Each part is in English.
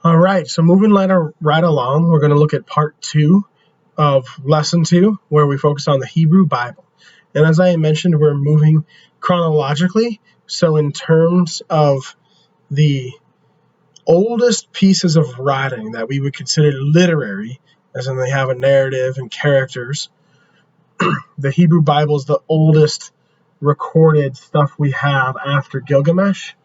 All right, so moving right along, we're going to look at part 2 of lesson 2, where we focus on the Hebrew Bible. And as I mentioned, we're moving chronologically. So in terms of the oldest pieces of writing that we would consider literary, as in they have a narrative and characters, the Hebrew Bible is the oldest recorded stuff we have after Gilgamesh,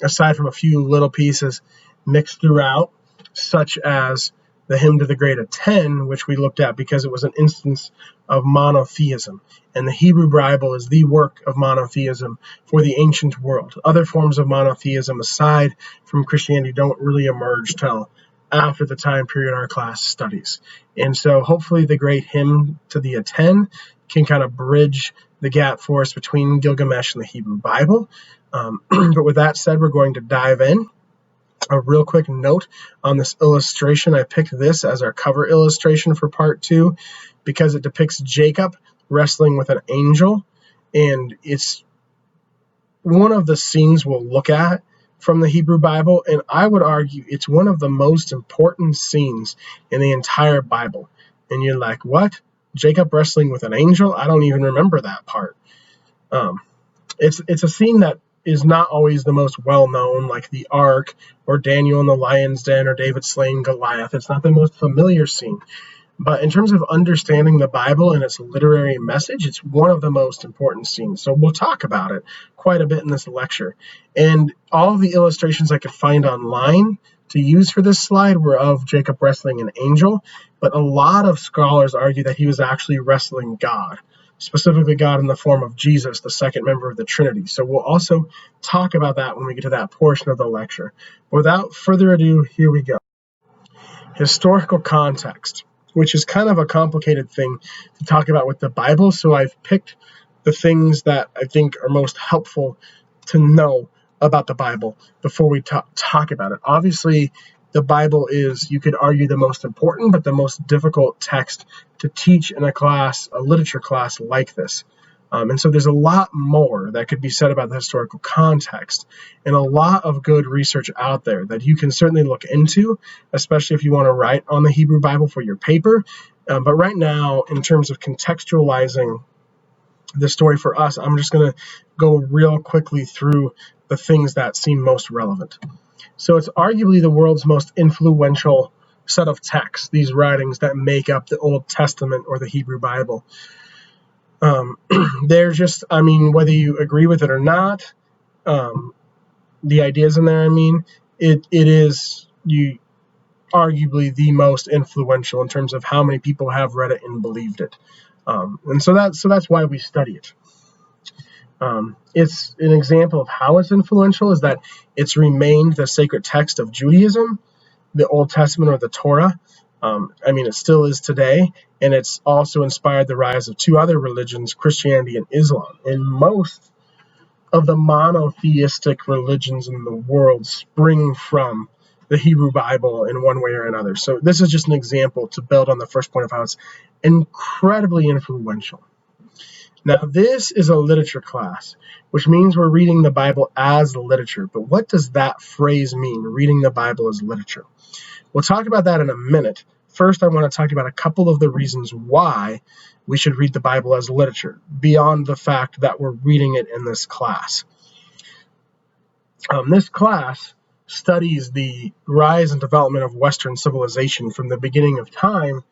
aside from a few little pieces mixed throughout, such as the Hymn to the Great of Ten, which we looked at because it was an instance of monotheism. And the Hebrew Bible is the work of monotheism for the ancient world. Other forms of monotheism, aside from Christianity, don't really emerge till after the time period our class studies. And so hopefully the Great Hymn to the Aten can kind of bridge the gap for us between Gilgamesh and the Hebrew Bible. But with that said, we're going to dive in. A real quick note on this illustration. I picked this as our cover illustration for part 2 because it depicts Jacob wrestling with an angel, and it's one of the scenes we'll look at from the Hebrew Bible, and I would argue it's one of the most important scenes in the entire Bible. And you're like, what? Jacob wrestling with an angel? I don't even remember that part. It's a scene that is not always the most well-known, like the Ark, or Daniel in the lion's den, or David slaying Goliath. It's not the most familiar scene. But in terms of understanding the Bible and its literary message, it's one of the most important scenes. So we'll talk about it quite a bit in this lecture. And all of the illustrations I could find online to use for this slide were of Jacob wrestling an angel. But a lot of scholars argue that he was actually wrestling God, specifically God in the form of Jesus, the second member of the Trinity. So we'll also talk about that when we get to that portion of the lecture. Without further ado, here we go. Historical context, which is kind of a complicated thing to talk about with the Bible, so I've picked the things that I think are most helpful to know about the Bible before we talk about it. Obviously, the Bible is, you could argue, the most important, but the most difficult text to teach in a class, a literature class like this. And so there's a lot more that could be said about the historical context, and a lot of good research out there that you can certainly look into, especially if you want to write on the Hebrew Bible for your paper. But right now, in terms of contextualizing the story for us, I'm just going to go real quickly through the things that seem most relevant. So it's arguably the world's most influential set of texts, these writings that make up the Old Testament or the Hebrew Bible. They're just, whether you agree with it or not, the ideas in there, it is arguably the most influential in terms of how many people have read it and believed it. And so that's why we study it. It's an example of how it's influential is that it's remained the sacred text of Judaism, the Old Testament or the Torah. It still is today, and it's also inspired the rise of 2 other religions, Christianity and Islam. And most of the monotheistic religions in the world spring from the Hebrew Bible in one way or another. So this is just an example to build on the first point of how it's incredibly influential. Now, this is a literature class, which means we're reading the Bible as literature. But what does that phrase mean, reading the Bible as literature? We'll talk about that in a minute. First, I want to talk about a couple of the reasons why we should read the Bible as literature, beyond the fact that we're reading it in this class. This class studies the rise and development of Western civilization from the beginning of time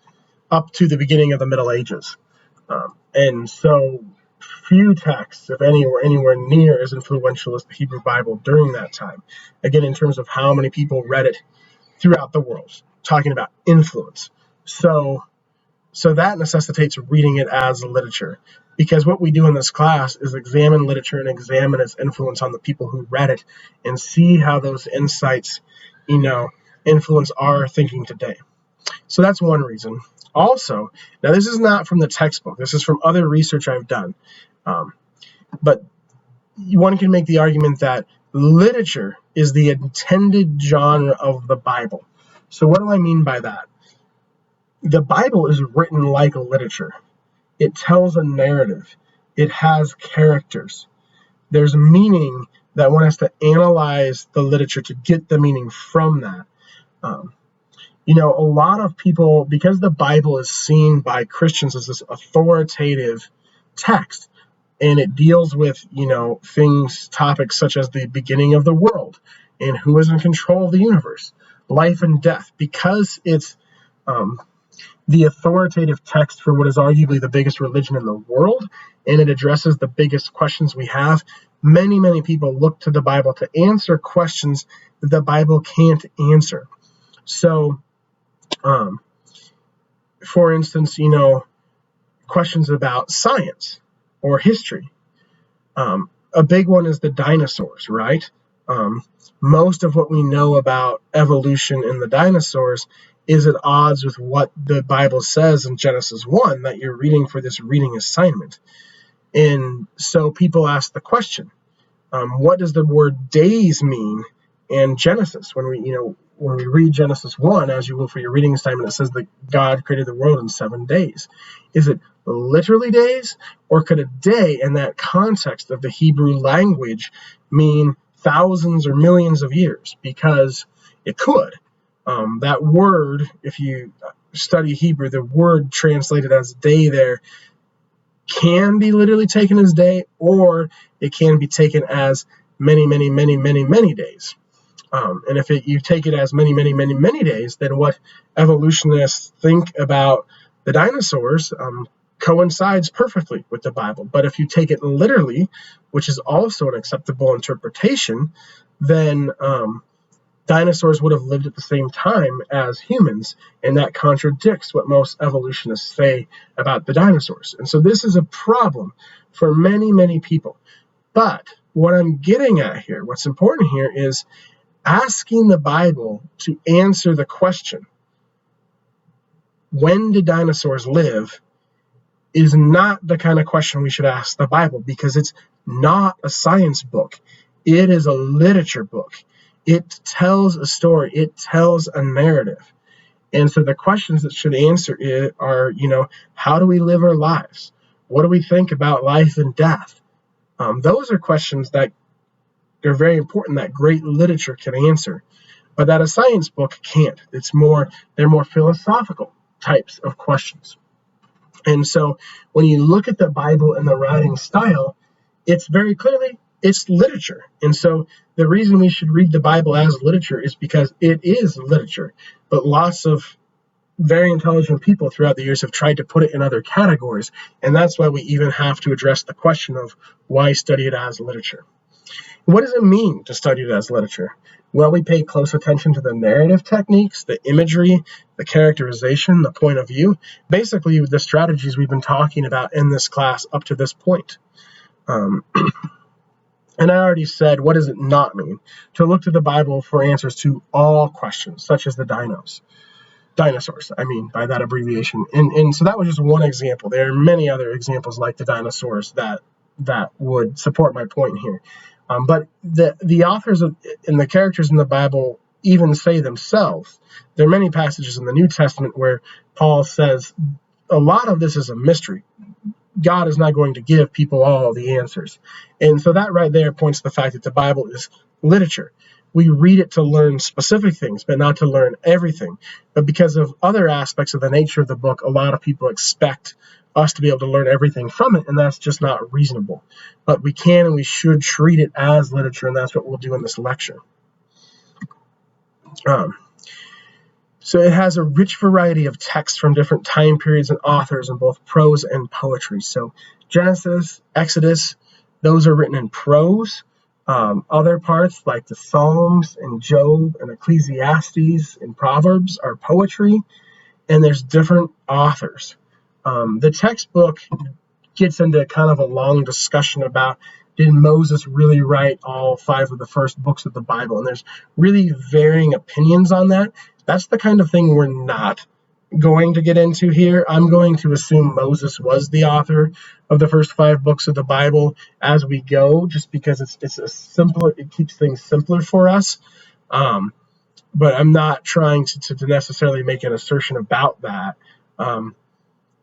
up to the beginning of the Middle Ages. And so few texts, if any, were anywhere near as influential as the Hebrew Bible during that time. Again, in terms of how many people read it throughout the world, talking about influence. So that necessitates reading it as literature, because what we do in this class is examine literature and examine its influence on the people who read it and see how those insights, influence our thinking today. So that's one reason. Also, now this is not from the textbook. This is from other research I've done. But one can make the argument that literature is the intended genre of the Bible. So what do I mean by that? The Bible is written like literature. It tells a narrative. It has characters. There's meaning that want us to analyze the literature to get the meaning from that. A lot of people, because the Bible is seen by Christians as this authoritative text, and it deals with, topics such as the beginning of the world and who is in control of the universe, life and death, because it's the authoritative text for what is arguably the biggest religion in the world, and it addresses the biggest questions we have. Many, many people look to the Bible to answer questions that the Bible can't answer. So, for instance, questions about science or history. A big one is the dinosaurs, right? Most of what we know about evolution in the dinosaurs is at odds with what the Bible says in Genesis 1 that you're reading for this reading assignment. And so people ask the question, what does the word days mean in Genesis? When we read Genesis 1, as you will for your reading assignment, it says that God created the world in 7 days. Is it literally days, or could a day in that context of the Hebrew language mean thousands or millions of years? Because it could. That word, if you study Hebrew, the word translated as day there can be literally taken as day, or it can be taken as many, many, many, many, many days. And if you take it as many, many, many, many days, then what evolutionists think about the dinosaurs coincides perfectly with the Bible. But if you take it literally, which is also an acceptable interpretation, then dinosaurs would have lived at the same time as humans, and that contradicts what most evolutionists say about the dinosaurs. And so this is a problem for many, many people. But what I'm getting at here, what's important here, is asking the Bible to answer the question, when did dinosaurs live, is not the kind of question we should ask the Bible, because it's not a science book. It is a literature book. It tells a story. It tells a narrative. And so the questions that should answer it are, how do we live our lives? What do we think about life and death? Those are questions that are very important that great literature can answer, but that a science book can't. They're more philosophical types of questions. And so when you look at the Bible and the writing style, it's very clearly, it's literature. And so the reason we should read the Bible as literature is because it is literature. But lots of very intelligent people throughout the years have tried to put it in other categories. And that's why we even have to address the question of why study it as literature. What does it mean to study it as literature? Well, we pay close attention to the narrative techniques, the imagery, the characterization, the point of view, basically the strategies we've been talking about in this class up to this point. And I already said, what does it not mean? To look to the Bible for answers to all questions, such as the dinosaurs, by that abbreviation. And so that was just one example. There are many other examples like the dinosaurs that would support my point here. But the authors and the characters in the Bible even say themselves, there are many passages in the New Testament where Paul says a lot of this is a mystery. God is not going to give people all the answers. And so that right there points to the fact that the Bible is literature. We read it to learn specific things, but not to learn everything. But because of other aspects of the nature of the book, a lot of people expect us to be able to learn everything from it, and that's just not reasonable. But we can and we should treat it as literature, and that's what we'll do in this lecture. So it has a rich variety of texts from different time periods and authors in both prose and poetry. So Genesis, Exodus, those are written in prose. Other parts like the Psalms and Job and Ecclesiastes and Proverbs are poetry, and there's different authors. The textbook gets into kind of a long discussion about, did Moses really write all 5 of the first books of the Bible? And there's really varying opinions on that. That's the kind of thing we're not going to get into here. I'm going to assume Moses was the author of the first 5 books of the Bible as we go, just because it keeps things simpler for us. But I'm not trying to necessarily make an assertion about that.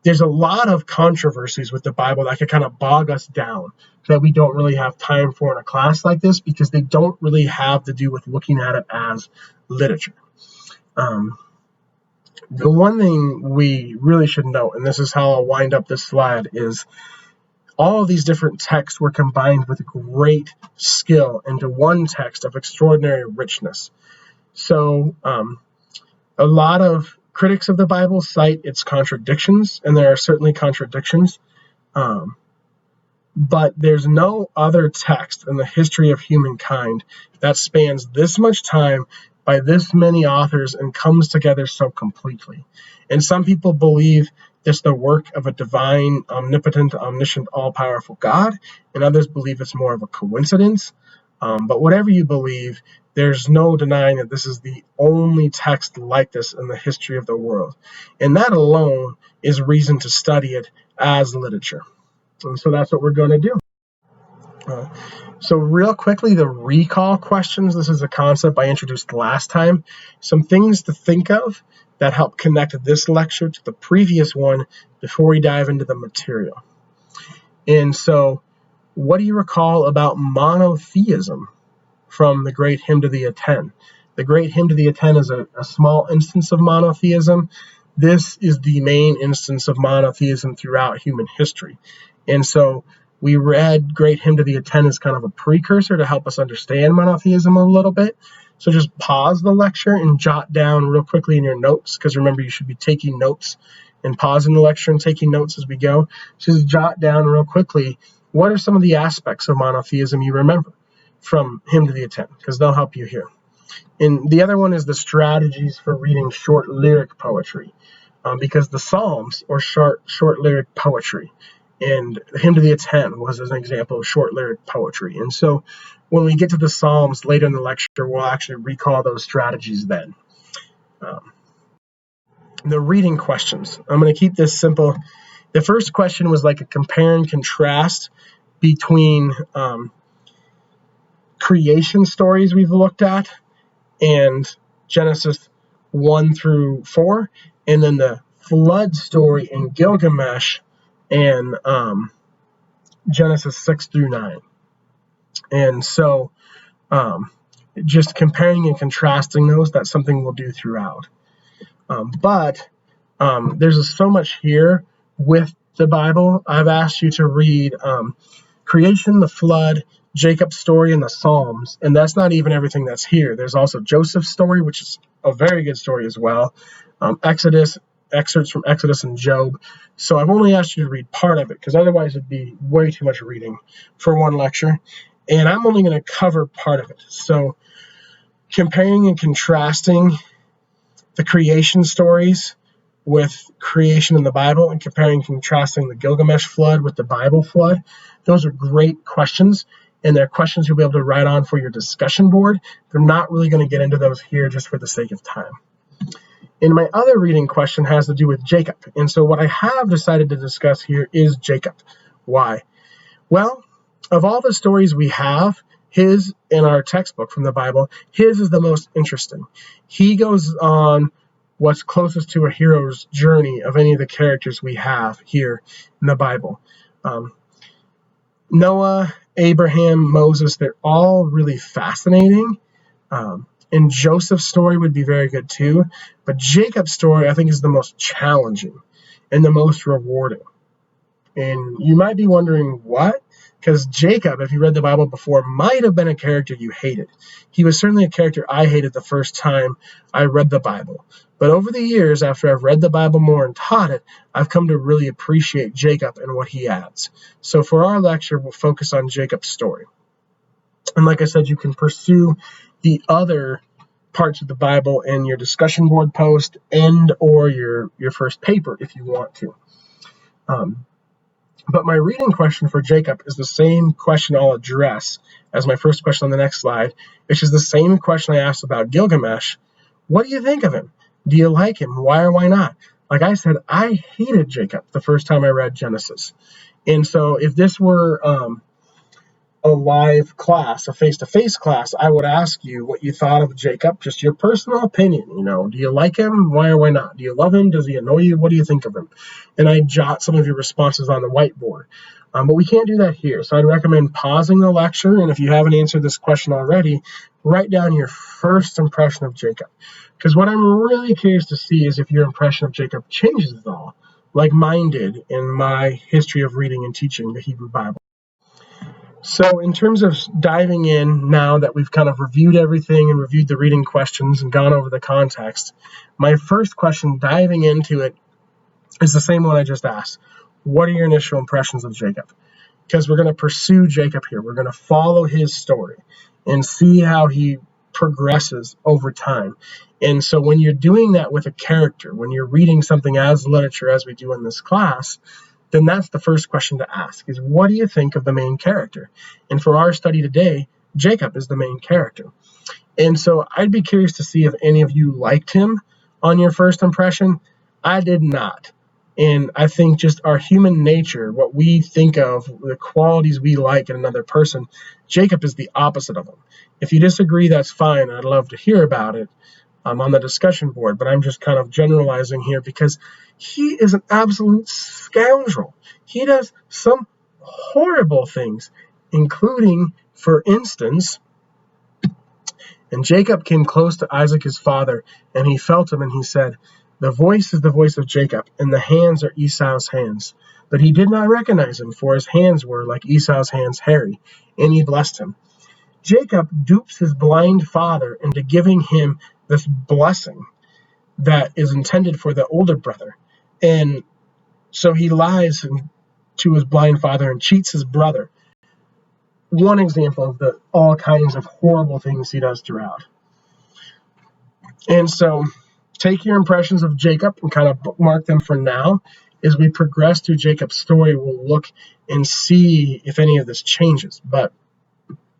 there's a lot of controversies with the Bible that could kind of bog us down that we don't really have time for in a class like this, because they don't really have to do with looking at it as literature. The one thing we really should note, and this is how I'll wind up this slide, is all of these different texts were combined with great skill into one text of extraordinary richness. So a lot of critics of the Bible cite its contradictions, and there are certainly contradictions, but there's no other text in the history of humankind that spans this much time by this many authors and comes together so completely. And some people believe it's the work of a divine, omnipotent, omniscient, all-powerful God, and others believe it's more of a coincidence. But whatever you believe, there's no denying that this is the only text like this in the history of the world. And that alone is reason to study it as literature. And so that's what we're going to do. So real quickly, the recall questions. This is a concept I introduced last time. Some things to think of that help connect this lecture to the previous one before we dive into the material. And so, what do you recall about monotheism from the Great Hymn to the Aten? The Great Hymn to the Aten is a small instance of monotheism. This is the main instance of monotheism throughout human history. And so we read Great Hymn to the Aten as kind of a precursor to help us understand monotheism a little bit. So just pause the lecture and jot down real quickly in your notes, because remember, you should be taking notes and pausing the lecture and taking notes as we go. So just jot down real quickly, what are some of the aspects of monotheism you remember from Hymn to the Aten, because they'll help you here. And the other one is the strategies for reading short lyric poetry, because the Psalms are short lyric poetry. And Hymn to the Aten was an example of short lyric poetry. And so when we get to the Psalms later in the lecture, we'll actually recall those strategies then. The reading questions. I'm going to keep this simple. The first question was like a compare and contrast between creation stories we've looked at and Genesis 1 through 4, and then the flood story in Gilgamesh and Genesis 6 through 9. And so just comparing and contrasting those, that's something we'll do throughout. But there's so much here with the Bible. I've asked you to read creation, the flood, Jacob's story, and the Psalms. And that's not even everything that's here. There's also Joseph's story, which is a very good story as well. Exodus, excerpts from Exodus and Job. So I've only asked you to read part of it, because otherwise it'd be way too much reading for one lecture. And I'm only going to cover part of it. So comparing and contrasting the creation stories with creation in the Bible, and comparing and contrasting the Gilgamesh flood with the Bible flood, those are great questions. And they're questions you'll be able to write on for your discussion board. They're not really going to get into those here just for the sake of time. And my other reading question has to do with Jacob. And so what I have decided to discuss here is Jacob. Why? Well, of all the stories we have, his, in our textbook from the Bible, his is the most interesting. He goes on what's closest to a hero's journey of any of the characters we have here in the Bible. Noah, Abraham, Moses, they're all really fascinating. And Joseph's story would be very good too. But Jacob's story, I think, is the most challenging and the most rewarding. And you might be wondering what? Because Jacob, if you read the Bible before, might have been a character you hated. He was certainly a character I hated the first time I read the Bible. But over the years, after I've read the Bible more and taught it, I've come to really appreciate Jacob and what he adds. So for our lecture, we'll focus on Jacob's story. And like I said, you can pursue the other parts of the Bible in your discussion board post and or your first paper if you want to. But my reading question for Jacob is the same question I'll address as my first question on the next slide, which is the same question I asked about Gilgamesh. What do you think of him? Do you like him? Why or why not? Like I said, I hated Jacob the first time I read Genesis. And so if this were a live class, a face-to-face class, I would ask you what you thought of Jacob, just your personal opinion. Do you like him? Why or why not? Do you love him? Does he annoy you? What do you think of him? And I jot some of your responses on the whiteboard. But we can't do that here. So I'd recommend pausing the lecture, and if you haven't answered this question already, write down your first impression of Jacob. Because what I'm really curious to see is if your impression of Jacob changes at all, like mine did in my history of reading and teaching the Hebrew Bible. So in terms of diving in, now that we've kind of reviewed everything and reviewed the reading questions and gone over the context, my first question diving into it is the same one I just asked. What are your initial impressions of Jacob? Because we're going to pursue Jacob here. We're going to follow his story and see how he progresses over time. And so when you're doing that with a character, when you're reading something as literature as we do in this class, then that's the first question to ask is, what do you think of the main character? And for our study today, Jacob is the main character. And so I'd be curious to see if any of you liked him on your first impression. I did not. And I think just our human nature, what we think of, the qualities we like in another person, Jacob is the opposite of them. If you disagree, that's fine. I'd love to hear about it on the discussion board, but I'm just kind of generalizing here because he is an absolute scoundrel. He does some horrible things, including, for instance, and Jacob came close to Isaac his father, and he felt him, and he said, "The voice is the voice of Jacob, and the hands are Esau's hands." But he did not recognize him, for his hands were like Esau's hands, hairy, and he blessed him. Jacob dupes his blind father into giving him this blessing that is intended for the older brother. And so he lies to his blind father and cheats his brother. One example of the all kinds of horrible things he does throughout. And so take your impressions of Jacob and kind of bookmark them for now. As we progress through Jacob's story, we'll look and see if any of this changes. But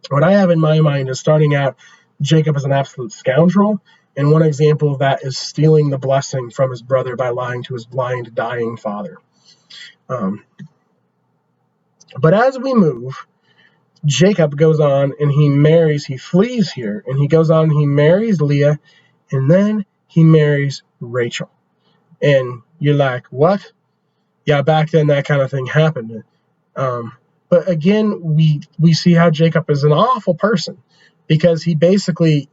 what I have in my mind is, starting out, Jacob is an absolute scoundrel. And one example of that is stealing the blessing from his brother by lying to his blind, dying father. But as we move, Jacob goes on and he flees here, and he goes on and he marries Leah, and then he marries Rachel. And you're like, what? Yeah, back then that kind of thing happened. But again, we see how Jacob is an awful person, because he basically,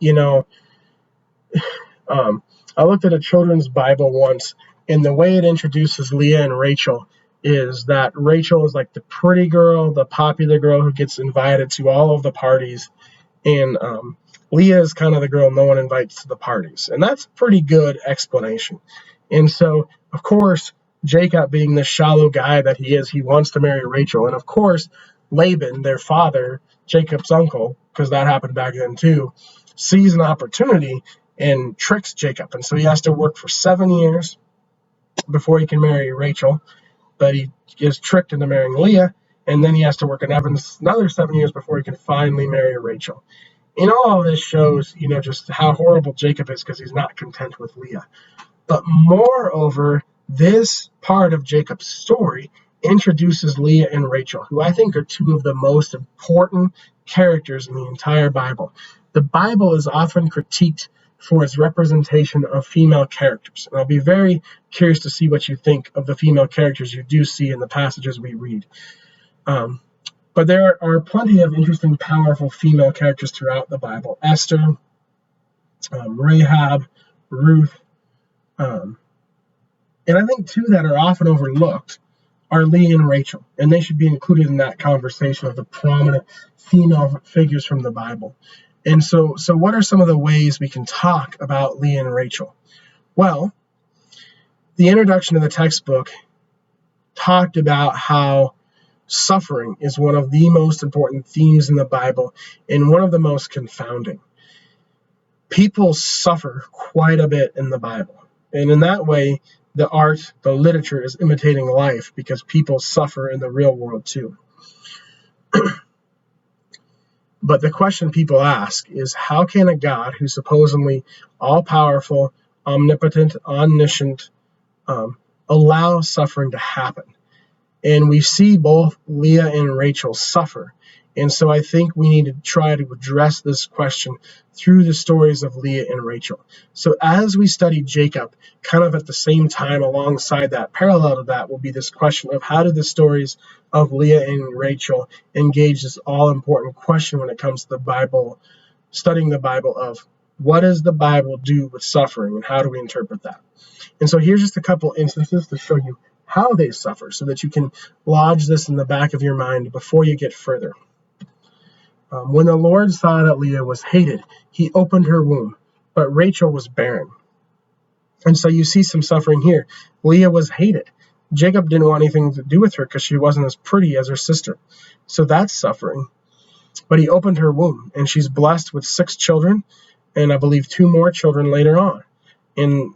I looked at a children's Bible once, and the way it introduces Leah and Rachel is that Rachel is like the pretty girl, the popular girl who gets invited to all of the parties, and Leah is kind of the girl no one invites to the parties. And that's a pretty good explanation. And so, of course, Jacob, being the shallow guy that he is, he wants to marry Rachel. And of course, Laban, their father, Jacob's uncle, because that happened back then too, sees an opportunity and tricks Jacob. And so he has to work for 7 years before he can marry Rachel. But he is tricked into marrying Leah, and then he has to work another 7 years before he can finally marry Rachel. And all of this shows, just how horrible Jacob is, because he's not content with Leah. But moreover, this part of Jacob's story introduces Leah and Rachel, who I think are two of the most important characters in the entire Bible. The Bible is often critiqued for its representation of female characters. And I'll be very curious to see what you think of the female characters you do see in the passages we read. But there are plenty of interesting, powerful female characters throughout the Bible. Esther, Rahab, Ruth. And I think two that are often overlooked are Leah and Rachel. And they should be included in that conversation of the prominent female figures from the Bible. And so what are some of the ways we can talk about Leah and Rachel? Well, the introduction to the textbook talked about how suffering is one of the most important themes in the Bible and one of the most confounding. People suffer quite a bit in the Bible. And in that way, the art, the literature is imitating life, because people suffer in the real world too. But the question people ask is, how can a God who's supposedly all-powerful, omnipotent, omniscient, allow suffering to happen? And we see both Leah and Rachel suffer. And so I think we need to try to address this question through the stories of Leah and Rachel. So as we study Jacob, kind of at the same time alongside that, parallel to that, will be this question of how do the stories of Leah and Rachel engage this all-important question when it comes to the Bible, studying the Bible, of what does the Bible do with suffering and how do we interpret that? And so here's just a couple instances to show you how they suffer so that you can lodge this in the back of your mind before you get further. When the Lord saw that Leah was hated, he opened her womb, but Rachel was barren. And so you see some suffering here. Leah was hated. Jacob didn't want anything to do with her because she wasn't as pretty as her sister. So that's suffering. But he opened her womb, and she's blessed with 6 children, and I believe 2 more children later on. And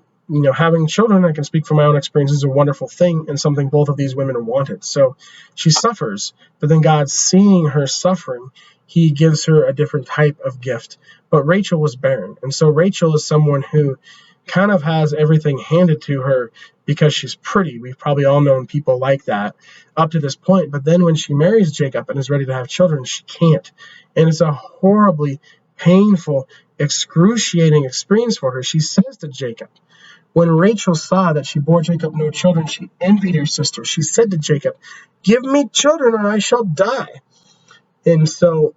having children, I can speak from my own experience, is a wonderful thing and something both of these women wanted. So she suffers, but then God, seeing her suffering, he gives her a different type of gift. But Rachel was barren. And so Rachel is someone who kind of has everything handed to her because she's pretty. We've probably all known people like that up to this point. But then when she marries Jacob and is ready to have children, she can't. And it's a horribly painful, excruciating experience for her. She says to Jacob, when Rachel saw that she bore Jacob no children, she envied her sister. She said to Jacob, "Give me children or I shall die." And so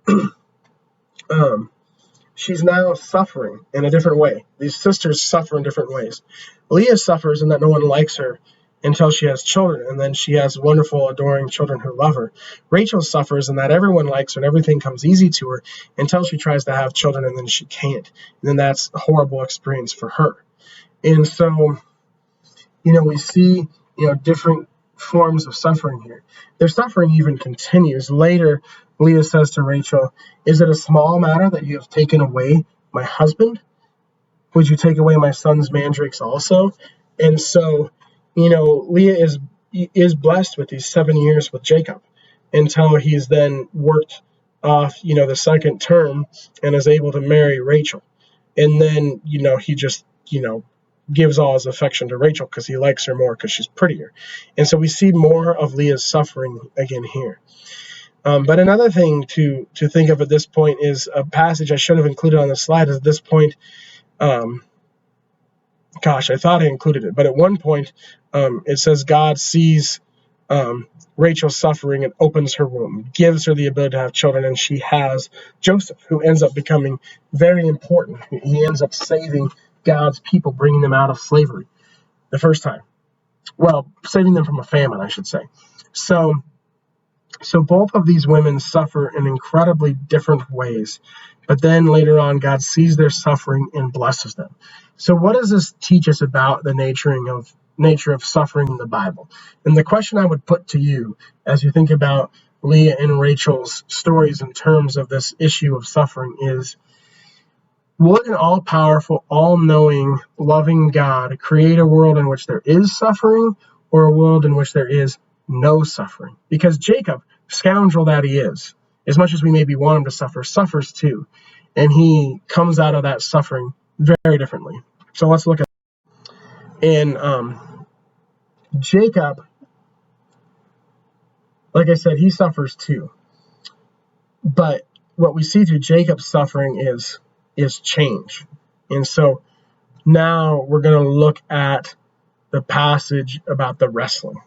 she's now suffering in a different way. These sisters suffer in different ways. Leah suffers in that no one likes her until she has children, and then she has wonderful, adoring children who love her. Rachel suffers in that everyone likes her and everything comes easy to her until she tries to have children, and then she can't. And then that's a horrible experience for her. And so, we see, different forms of suffering here. Their suffering even continues. Later, Leah says to Rachel, "Is it a small matter that you have taken away my husband? Would you take away my son's mandrakes also?" And so, Leah is blessed with these 7 years with Jacob until he's then worked off, the second term and is able to marry Rachel. And then, he just, gives all his affection to Rachel because he likes her more because she's prettier. And so we see more of Leah's suffering again here. But another thing to think of at this point is a passage I should have included on the slide. At this point, I thought I included it, but at one point it says God sees Rachel suffering and opens her womb, gives her the ability to have children, and she has Joseph, who ends up becoming very important. He ends up saving God's people, bringing them out of slavery the first time. Well, saving them from a famine, I should say. So both of these women suffer in incredibly different ways. But then later on, God sees their suffering and blesses them. So what does this teach us about the nature of suffering in the Bible? And the question I would put to you as you think about Leah and Rachel's stories in terms of this issue of suffering is, would an all-powerful, all-knowing, loving God create a world in which there is suffering or a world in which there is no suffering? Because Jacob, scoundrel that he is, as much as we maybe want him to suffer, suffers too. And he comes out of that suffering very differently. So let's look at it. And Jacob, like I said, he suffers too. But what we see through Jacob's suffering is change. And so now we're going to look at the passage about the wrestling.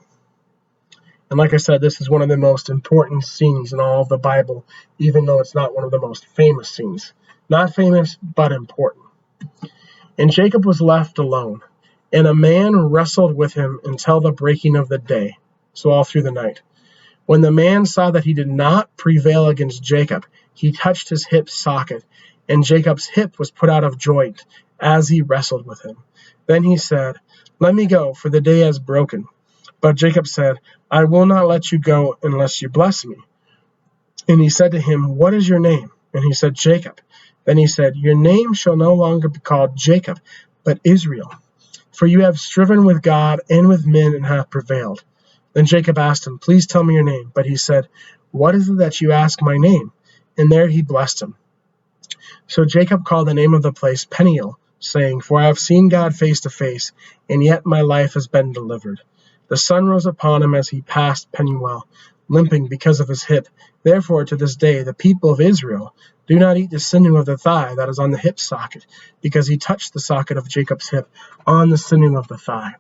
And like I said, this is one of the most important scenes in all of the Bible, even though it's not one of the most famous scenes. Not famous, but important. And Jacob was left alone, and a man wrestled with him until the breaking of the day, so all through the night. When the man saw that he did not prevail against Jacob, he touched his hip socket, and Jacob's hip was put out of joint as he wrestled with him. Then he said, "Let me go, for the day has broken." But Jacob said, "I will not let you go unless you bless me." And he said to him, "What is your name?" And he said, "Jacob." Then he said, "Your name shall no longer be called Jacob, but Israel, for you have striven with God and with men and have prevailed." Then Jacob asked him, "Please tell me your name." But he said, "What is it that you ask my name?" And there he blessed him. So Jacob called the name of the place Peniel, saying, "For I have seen God face to face, and yet my life has been delivered." The sun rose upon him as he passed Penuel. limping because of his hip. Therefore, to this day, the people of Israel do not eat the sinew of the thigh that is on the hip socket, because he touched the socket of Jacob's hip on the sinew of the thigh.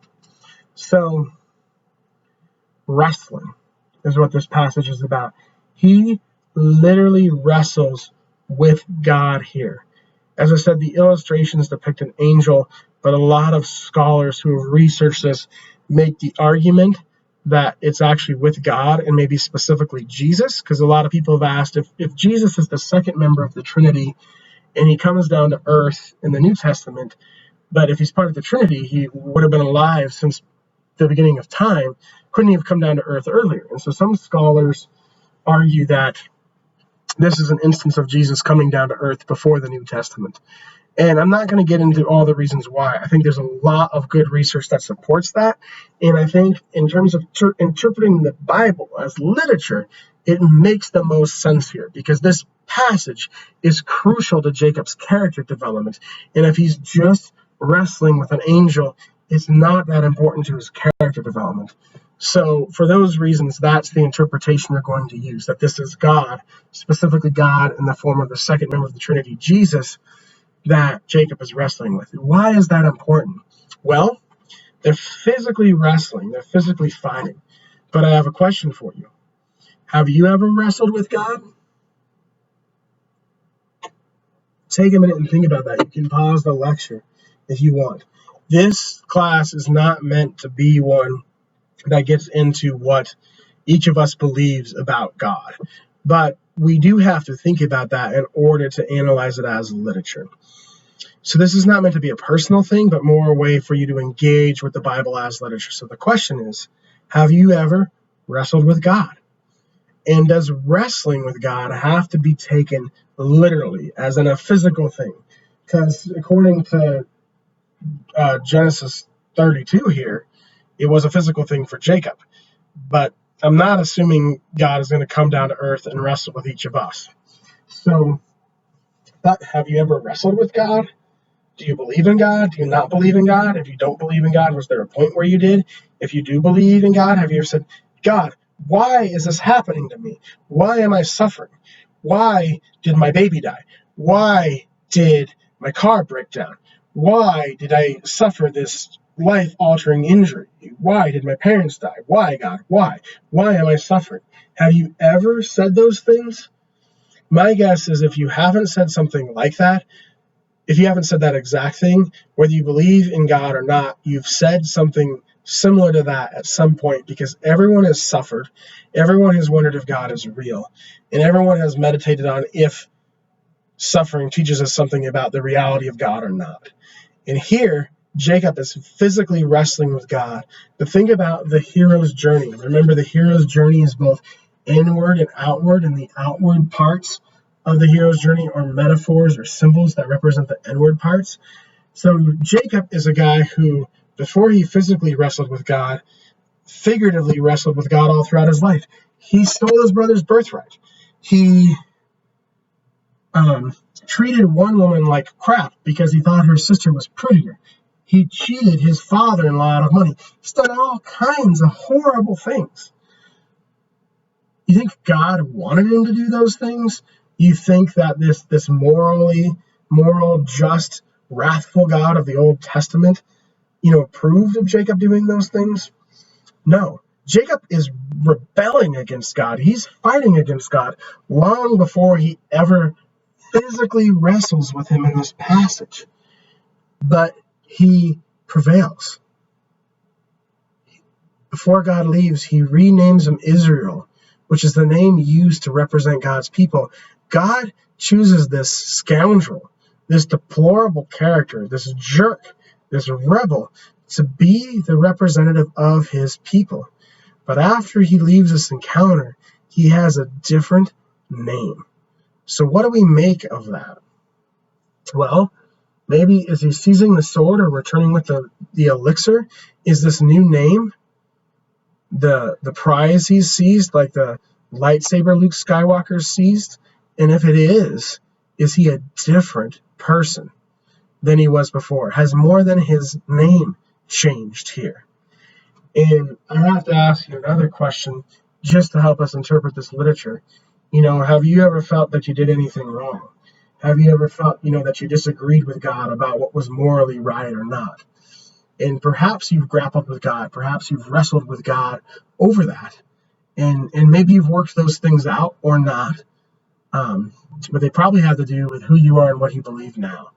So, wrestling is what this passage is about. He literally wrestles with God here. As I said, the illustrations depict an angel, but a lot of scholars who have researched this make the argument that it's actually with God, and maybe specifically Jesus, because a lot of people have asked if Jesus is the second member of the Trinity and he comes down to earth in the New Testament, but if he's part of the Trinity, he would have been alive since the beginning of time. Couldn't he have come down to earth earlier? And so some scholars argue that this is an instance of Jesus coming down to earth before the New Testament. And I'm not going to get into all the reasons why. I think there's a lot of good research that supports that. And I think in terms of interpreting the Bible as literature, it makes the most sense here, because this passage is crucial to Jacob's character development. And if he's just wrestling with an angel, it's not that important to his character development. So for those reasons, that's the interpretation we're going to use, that this is God, specifically God in the form of the second member of the Trinity, Jesus, that Jacob is wrestling with. Why is that important? Well, they're physically wrestling, they're physically fighting. But I have a question for you. Have you ever wrestled with God? Take a minute and think about that. You can pause the lecture if you want. This class is not meant to be one that gets into what each of us believes about God. But we do have to think about that in order to analyze it as literature. So this is not meant to be a personal thing, but more a way for you to engage with the Bible as literature. So the question is, have you ever wrestled with God? And does wrestling with God have to be taken literally, as in a physical thing? Because according to Genesis 32 here, it was a physical thing for Jacob. But I'm not assuming God is going to come down to earth and wrestle with each of us. So, but have you ever wrestled with God? Do you believe in God? Do you not believe in God? If you don't believe in God, was there a point where you did? If you do believe in God, have you ever said, God, why is this happening to me? Why am I suffering? Why did my baby die? Why did my car break down? Why did I suffer this life-altering injury? Why did my parents die? Why, God? Why? Why am I suffering? Have you ever said those things? My guess is if you haven't said something like that, if you haven't said that exact thing, whether you believe in God or not, you've said something similar to that at some point, because everyone has suffered, everyone has wondered if God is real, and everyone has meditated on if suffering teaches us something about the reality of God or not. And here, Jacob is physically wrestling with God. But think about the hero's journey. Remember, the hero's journey is both inward and outward, and the outward parts of the hero's journey are metaphors or symbols that represent the inward parts. So Jacob is a guy who, before he physically wrestled with God, figuratively wrestled with God all throughout his life. He stole his brother's birthright. He treated one woman like crap because he thought her sister was prettier. He cheated his father-in-law out of money. He's done all kinds of horrible things. You think God wanted him to do those things? You think that this moral, just, wrathful God of the Old Testament, approved of Jacob doing those things? No. Jacob is rebelling against God. He's fighting against God long before he ever physically wrestles with him in this passage. But he prevails. Before God leaves, he renames him Israel, which is the name used to represent God's people. God chooses this scoundrel, this deplorable character, this jerk, this rebel, to be the representative of his people. But after he leaves this encounter, he has a different name. So what do we make of that? Well, maybe is he seizing the sword or returning with the elixir? Is this new name the prize he's seized, like the lightsaber Luke Skywalker seized? And if it is he a different person than he was before? Has more than his name changed here? And I have to ask you another question. just to help us interpret this literature. Have you ever felt that you did anything wrong? Have you ever felt, that you disagreed with God about what was morally right or not? And perhaps you've grappled with God. Perhaps you've wrestled with God over that. And maybe you've worked those things out or not. But they probably have to do with who you are and what you believe now.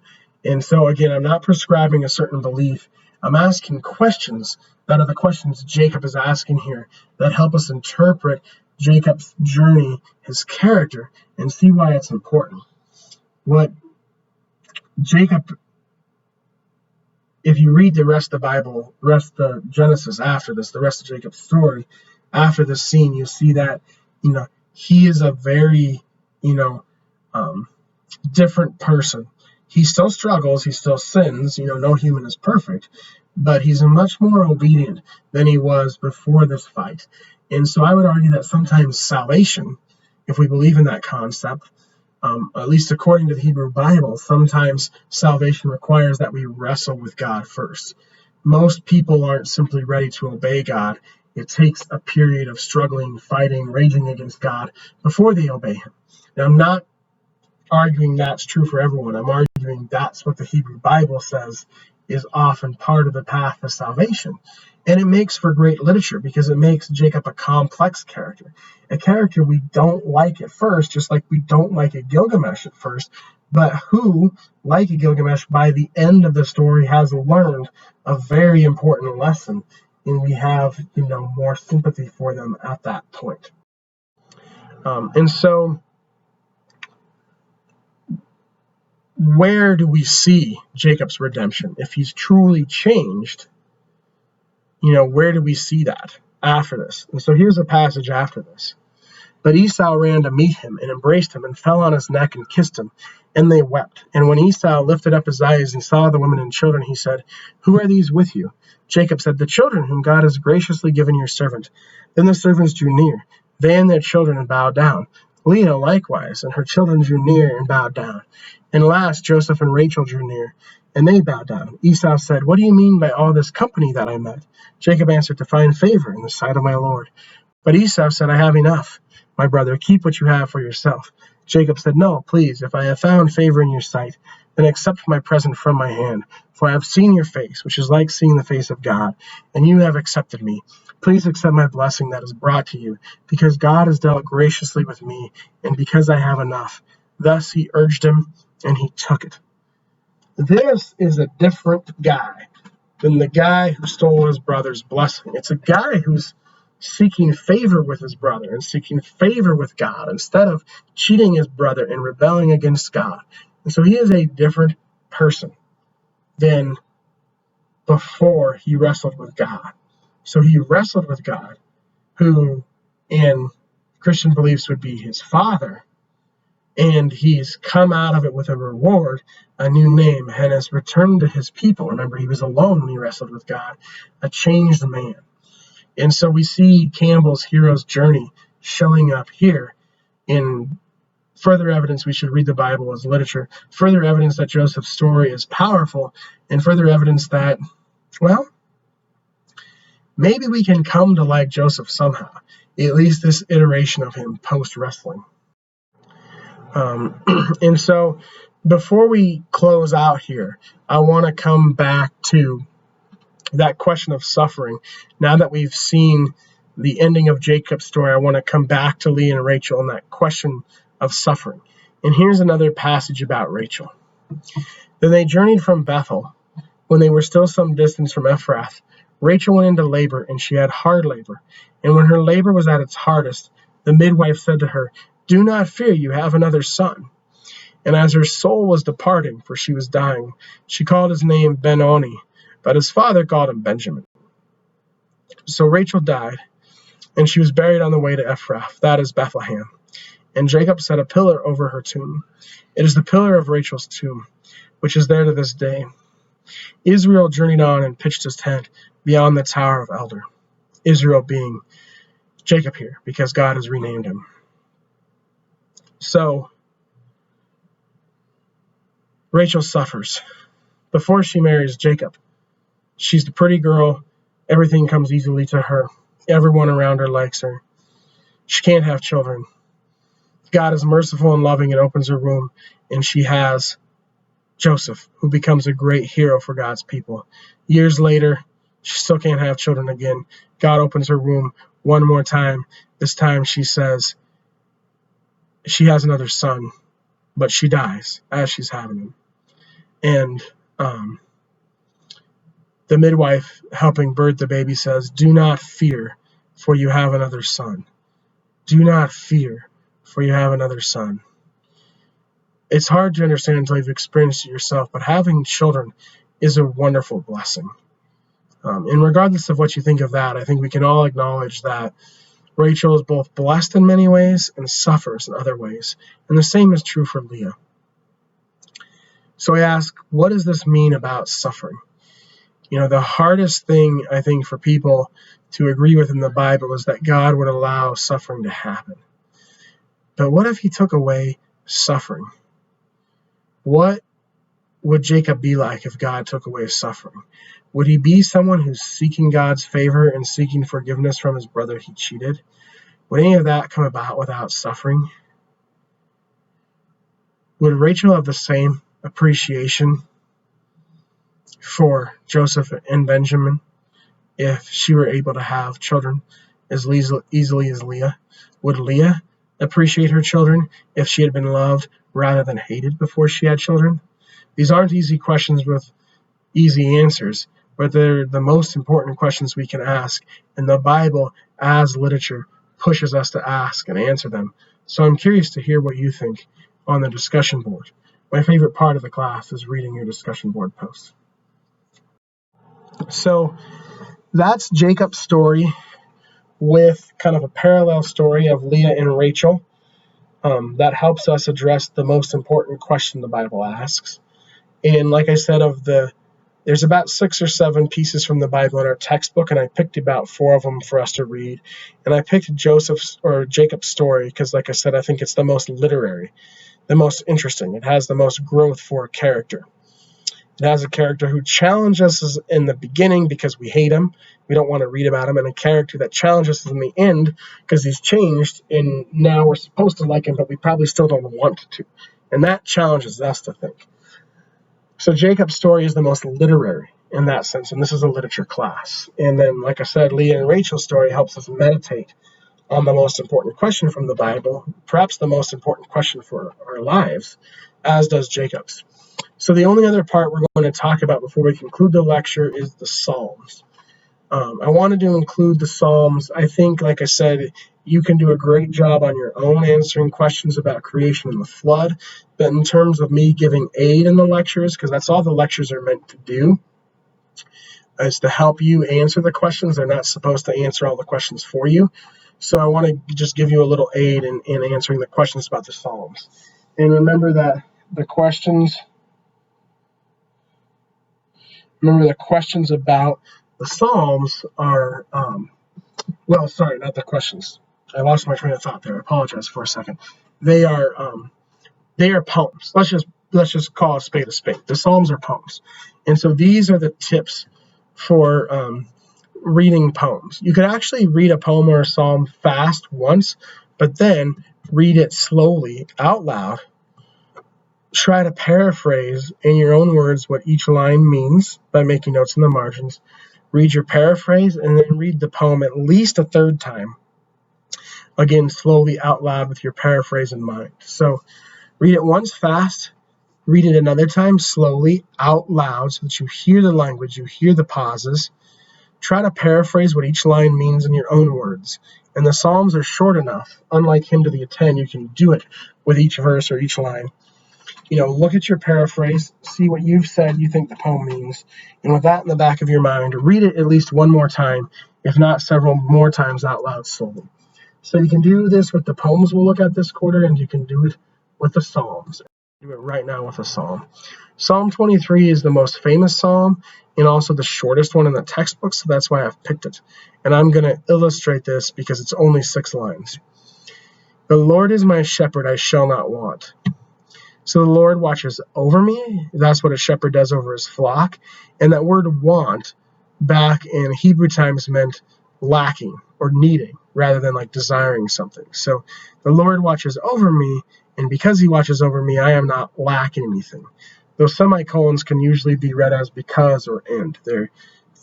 And so, again, I'm not prescribing a certain belief. I'm asking questions that are the questions Jacob is asking here that help us interpret Jacob's journey, his character, and see why it's important. What Jacob, if you read the rest of the Bible, the rest of Genesis after this, the rest of Jacob's story, after this scene, you see that, he is a very, different person. He still struggles, he still sins, no human is perfect, but he's much more obedient than he was before this fight. And so I would argue that sometimes salvation, if we believe in that concept, at least according to the Hebrew Bible, sometimes salvation requires that we wrestle with God first. Most people aren't simply ready to obey God. It takes a period of struggling, fighting, raging against God before they obey him. Now, I'm not arguing that's true for everyone. I'm arguing that's what the Hebrew Bible says is often part of the path to salvation. And it makes for great literature because it makes Jacob a complex character, a character we don't like at first, just like we don't like a Gilgamesh at first, but who, like a Gilgamesh, by the end of the story has learned a very important lesson, and we have, more sympathy for them at that point. And so, where do we see Jacob's redemption? If he's truly changed, where do we see that after this? And so here's a passage after this. But Esau ran to meet him and embraced him and fell on his neck and kissed him, and they wept. And when Esau lifted up his eyes and saw the women and children, he said, "Who are these with you?" Jacob said, "The children whom God has graciously given your servant." Then the servants drew near, they and their children, and bowed down. Leah likewise, and her children drew near and bowed down. And last, Joseph and Rachel drew near, and they bowed down. Esau said, "What do you mean by all this company that I met?" Jacob answered, "To find favor in the sight of my Lord." But Esau said, "I have enough. My brother, keep what you have for yourself." Jacob said, "No, please, if I have found favor in your sight, then accept my present from my hand. For I have seen your face, which is like seeing the face of God, and you have accepted me. Please accept my blessing that is brought to you, because God has dealt graciously with me, and because I have enough." Thus he urged him, and he took it. This is a different guy than the guy who stole his brother's blessing. It's a guy who's seeking favor with his brother and seeking favor with God instead of cheating his brother and rebelling against God. And so he is a different person than before he wrestled with God. So he wrestled with God, who in Christian beliefs would be his father, and he's come out of it with a reward, a new name, and has returned to his people. Remember, he was alone when he wrestled with God, a changed man. And so we see Campbell's hero's journey showing up here in further evidence we should read the Bible as literature, further evidence that Joseph's story is powerful, and further evidence that, well, maybe we can come to like Joseph somehow, at least this iteration of him post-wrestling. And so before we close out here, I want to come back to that question of suffering. Now that we've seen the ending of Jacob's story, I want to come back to Leah and Rachel and that question of suffering. And here's another passage about Rachel. Then they journeyed from Bethel. When they were still some distance from Ephrath, Rachel went into labor, and she had hard labor. And when her labor was at its hardest, the midwife said to her, "Do not fear, you have another son." And as her soul was departing, for she was dying, she called his name Ben-Oni, but his father called him Benjamin. So Rachel died, and she was buried on the way to Ephrath, that is Bethlehem. And Jacob set a pillar over her tomb. It is the pillar of Rachel's tomb, which is there to this day. Israel journeyed on and pitched his tent beyond the Tower of Elder. Israel being Jacob here, because God has renamed him. So Rachel suffers. Before she marries Jacob, she's the pretty girl. Everything comes easily to her. Everyone around her likes her. She can't have children. God is merciful and loving and opens her womb, and she has Joseph, who becomes a great hero for God's people. Years later, she still can't have children again. God opens her womb one more time. This time she says she has another son, but she dies as she's having him. And the midwife helping birth the baby says, "Do not fear, for you have another son. Do not fear, for you have another son." It's hard to understand until you've experienced it yourself, but having children is a wonderful blessing. And regardless of what you think of that, I think we can all acknowledge that Rachel is both blessed in many ways and suffers in other ways. And the same is true for Leah. So I ask, what does this mean about suffering? The hardest thing, I think, for people to agree with in the Bible is that God would allow suffering to happen. But what if he took away suffering? What would Jacob be like if God took away suffering? Would he be someone who's seeking God's favor and seeking forgiveness from his brother he cheated? Would any of that come about without suffering? Would Rachel have the same appreciation for Joseph and Benjamin if she were able to have children as easily as Leah? Would Leah appreciate her children if she had been loved rather than hated before she had children? These aren't easy questions with easy answers, but they're the most important questions we can ask, and the Bible, as literature, pushes us to ask and answer them. So I'm curious to hear what you think on the discussion board. My favorite part of the class is reading your discussion board posts. So that's Jacob's story with kind of a parallel story of Leah and Rachel. That helps us address the most important question the Bible asks. And like I said, there's about 6 or 7 pieces from the Bible in our textbook, and I picked about 4 of them for us to read. And I picked Jacob's story because, like I said, I think it's the most literary, the most interesting. It has the most growth for a character. It has a character who challenges us in the beginning because we hate him. We don't want to read about him. And a character that challenges us in the end because he's changed, and now we're supposed to like him, but we probably still don't want to. And that challenges us to think. So Jacob's story is the most literary in that sense, and this is a literature class. And then, like I said, Leah and Rachel's story helps us meditate on the most important question from the Bible, perhaps the most important question for our lives, as does Jacob's. So the only other part we're going to talk about before we conclude the lecture is the Psalms. I wanted to include the Psalms. I think, like I said, you can do a great job on your own answering questions about creation and the flood. But in terms of me giving aid in the lectures, because that's all the lectures are meant to do, is to help you answer the questions. They're not supposed to answer all the questions for you. So I want to just give you a little aid in answering the questions about the Psalms. And remember that the questions about the Psalms are, not the questions. I lost my train of thought there. I apologize for a second. They are poems. Let's just call a spade a spade. The Psalms are poems. And so these are the tips for reading poems. You could actually read a poem or a psalm fast once, but then read it slowly out loud. Try to paraphrase in your own words what each line means by making notes in the margins. Read your paraphrase and then read the poem at least a third time. Again, slowly out loud with your paraphrase in mind. So read it once fast, read it another time slowly out loud so that you hear the language, you hear the pauses. Try to paraphrase what each line means in your own words. And the Psalms are short enough, unlike Hymn to the Attend, you can do it with each verse or each line. Look at your paraphrase, see what you've said you think the poem means, and with that in the back of your mind, read it at least one more time, if not several more times out loud slowly. So you can do this with the poems we'll look at this quarter, and you can do it with the Psalms. Do it right now with a psalm. Psalm 23 is the most famous psalm and also the shortest one in the textbook, so that's why I've picked it. And I'm going to illustrate this because it's only 6 lines. The Lord is my shepherd, I shall not want. So the Lord watches over me. That's what a shepherd does over his flock. And that word want back in Hebrew times meant lacking or needing, rather than like desiring something. So the Lord watches over me, and because he watches over me, I am not lacking anything. Those semicolons can usually be read as because or and.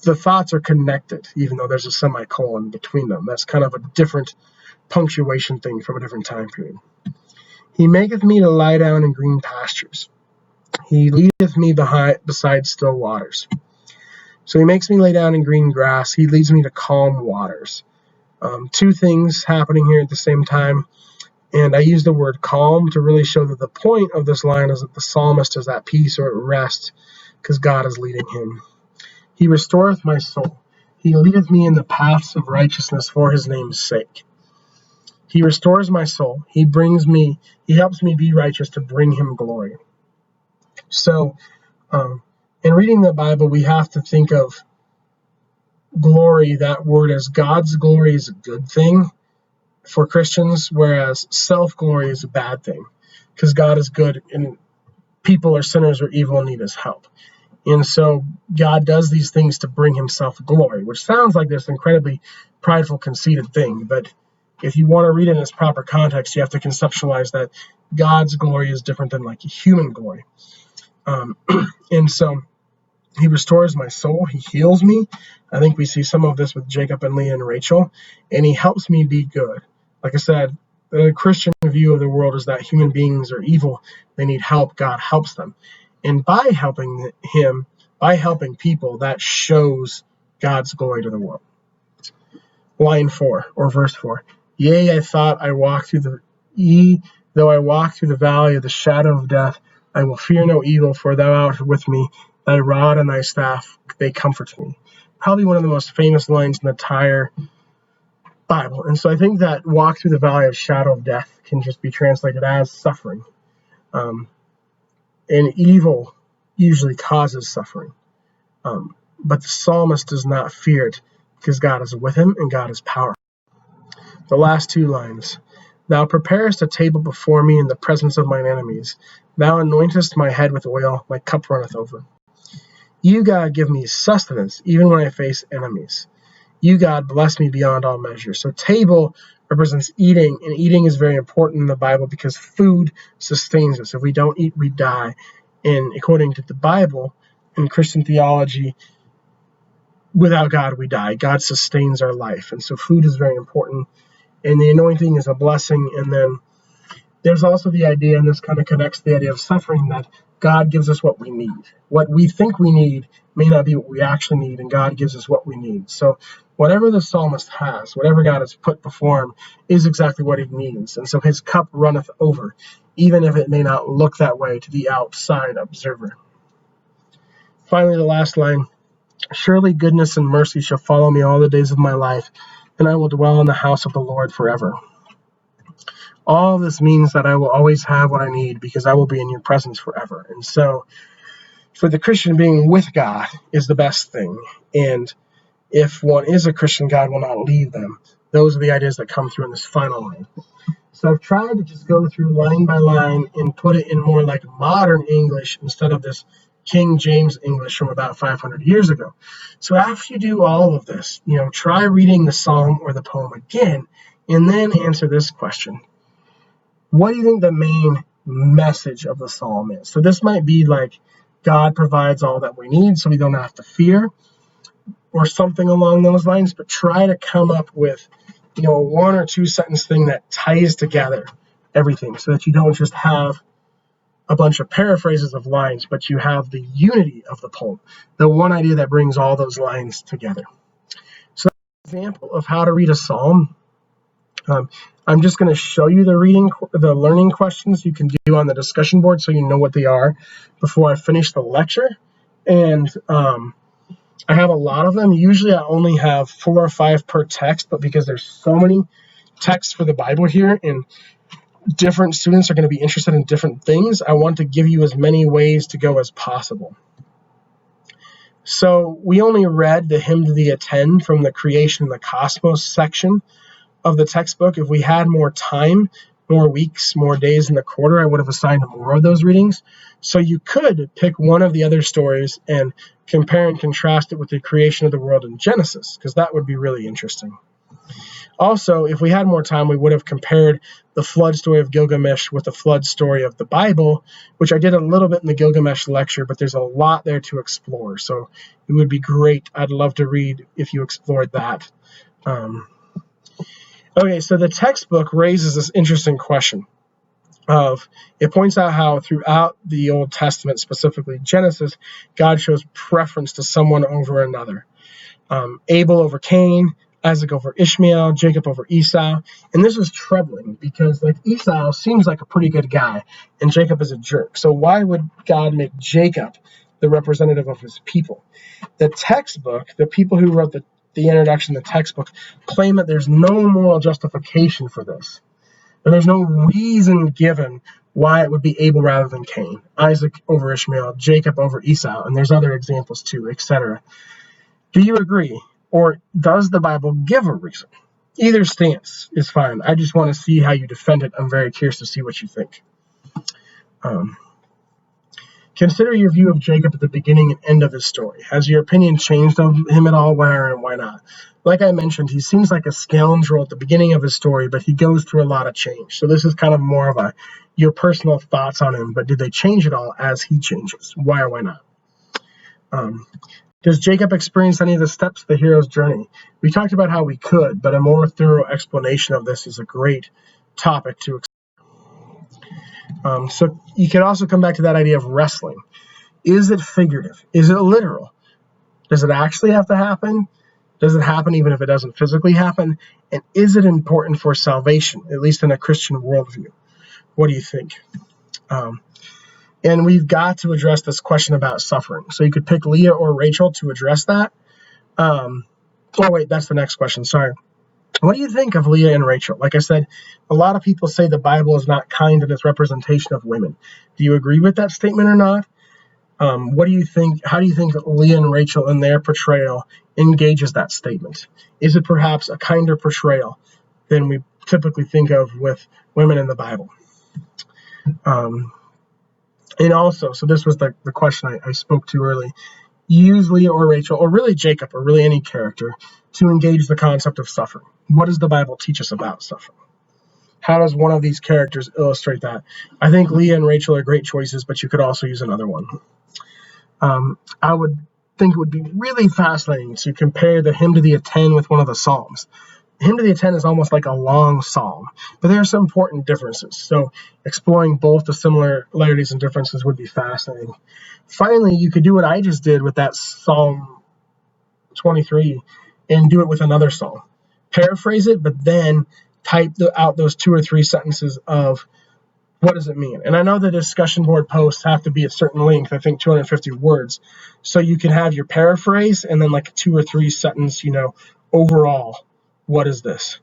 The thoughts are connected, even though there's a semicolon between them. That's kind of a different punctuation thing from a different time period. He maketh me to lie down in green pastures. He leadeth me beside still waters. So he makes me lay down in green grass. He leads me to calm waters. Two things happening here at the same time. And I use the word calm to really show that the point of this line is that the psalmist is at peace or at rest because God is leading him. He restoreth my soul. He leadeth me in the paths of righteousness for his name's sake. He restores my soul. He helps me be righteous to bring him glory. So, in reading the Bible, we have to think of glory, that word, as God's glory is a good thing for Christians, whereas self-glory is a bad thing because God is good and people are sinners or evil and need his help. And so God does these things to bring himself glory, which sounds like this incredibly prideful, conceited thing. But if you want to read it in its proper context, you have to conceptualize that God's glory is different than like human glory. And so he restores my soul. He heals me. I think we see some of this with Jacob and Leah and Rachel. And he helps me be good. Like I said, the Christian view of the world is that human beings are evil. They need help. God helps them. And by helping people, that shows God's glory to the world. Line 4, or verse 4. Yea, though I walk through the valley of the shadow of death, I will fear no evil, for thou art with me. Thy rod and thy staff, they comfort me. Probably one of the most famous lines in the entire Bible. And so I think that walk through the valley of shadow of death can just be translated as suffering. And evil usually causes suffering. But the psalmist does not fear it because God is with him and God is powerful. The last two lines. Thou preparest a table before me in the presence of mine enemies. Thou anointest my head with oil, my cup runneth over. You, God, give me sustenance even when I face enemies. You, God, bless me beyond all measure. So table represents eating, and eating is very important in the Bible because food sustains us. If we don't eat, we die. And according to the Bible and Christian theology, without God, we die. God sustains our life. And so food is very important. And the anointing is a blessing. And then there's also the idea, and this kind of connects the idea of suffering, that God gives us what we need. What we think we need may not be what we actually need, and God gives us what we need. So whatever the psalmist has, whatever God has put before him, is exactly what he needs. And so his cup runneth over, even if it may not look that way to the outside observer. Finally, the last line. Surely goodness and mercy shall follow me all the days of my life, and I will dwell in the house of the Lord forever. All this means that I will always have what I need because I will be in your presence forever. And so for the Christian, being with God is the best thing. And if one is a Christian, God will not leave them. Those are the ideas that come through in this final line. So I've tried to just go through line by line and put it in more like modern English instead of this King James English from about 500 years ago. So after you do all of this, try reading the psalm or the poem again, and then answer this question. What do you think the main message of the psalm is? So this might be like God provides all that we need so we don't have to fear, or something along those lines, but try to come up with a 1 or 2 sentence thing that ties together everything so that you don't just have a bunch of paraphrases of lines, but you have the unity of the poem, the one idea that brings all those lines together. So that's an example of how to read a psalm. I'm just going to show you the learning questions you can do on the discussion board so you know what they are before I finish the lecture. And I have a lot of them. Usually I only have 4 or 5 per text, but because there's so many texts for the Bible here and different students are going to be interested in different things, I want to give you as many ways to go as possible. So we only read the hymn to the Attend from the Creation and the Cosmos section of the textbook. If we had more time, more weeks, more days in the quarter, I would have assigned more of those readings. So you could pick one of the other stories and compare and contrast it with the creation of the world in Genesis, because that would be really interesting. Also, if we had more time, we would have compared the flood story of Gilgamesh with the flood story of the Bible, which I did a little bit in the Gilgamesh lecture, but there's a lot there to explore. So it would be great. I'd love to read if you explored that. Okay, so the textbook raises this interesting question of, it points out how throughout the Old Testament, specifically Genesis, God shows preference to someone over another. Abel over Cain, Isaac over Ishmael, Jacob over Esau. And this is troubling because like Esau seems like a pretty good guy and Jacob is a jerk. So why would God make Jacob the representative of his people? The textbook, the people who wrote the introduction to the textbook, claim that there's no moral justification for this. And there's no reason given why it would be Abel rather than Cain, Isaac over Ishmael, Jacob over Esau, and there's other examples too, etc. Do you agree? Or does the Bible give a reason? Either stance is fine. I just want to see how you defend it. I'm very curious to see what you think. Consider your view of Jacob at the beginning and end of his story. Has your opinion changed of him at all? Where and why not? Like I mentioned, he seems like a scoundrel at the beginning of his story, but he goes through a lot of change. So this is kind of more of your personal thoughts on him, but did they change at all as he changes? Why or why not? Does Jacob experience any of the steps of the hero's journey? We talked about how we could, but a more thorough explanation of this is a great topic to explore. So you could also come back to that idea of wrestling. Is it figurative? Is it literal? Does it actually have to happen? Does it happen even if it doesn't physically happen? And is it important for salvation, at least in a Christian worldview? What do you think? And we've got to address this question about suffering. So you could pick Leah or Rachel to address that. Oh, wait, that's the next question. Sorry. What do you think of Leah and Rachel? Like I said, a lot of people say the Bible is not kind in its representation of women. Do you agree with that statement or not? What do you think? How do you think that Leah and Rachel in their portrayal engages that statement? Is it perhaps a kinder portrayal than we typically think of with women in the Bible? And also, so this was the question I spoke to early, use Leah or Rachel, or really Jacob, or really any character, to engage the concept of suffering. What does the Bible teach us about suffering? How does one of these characters illustrate that? I think Leah and Rachel are great choices, but you could also use another one. I would think it would be really fascinating to compare the Hymn to the Aten with one of the Psalms. The Hymn to the Aten is almost like a long psalm, but there are some important differences. So exploring both the similarities and differences would be fascinating. Finally, you could do what I just did with that Psalm 23 and do it with another psalm. Paraphrase it, but then type out those 2 or 3 sentences of what does it mean. And I know the discussion board posts have to be a certain length, I think 250 words. So you can have your paraphrase and then like a 2 or 3 sentence, overall, what is this?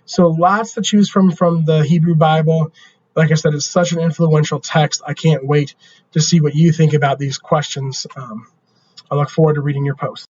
So lots to choose from the Hebrew Bible. Like I said, it's such an influential text. I can't wait to see what you think about these questions. I look forward to reading your posts.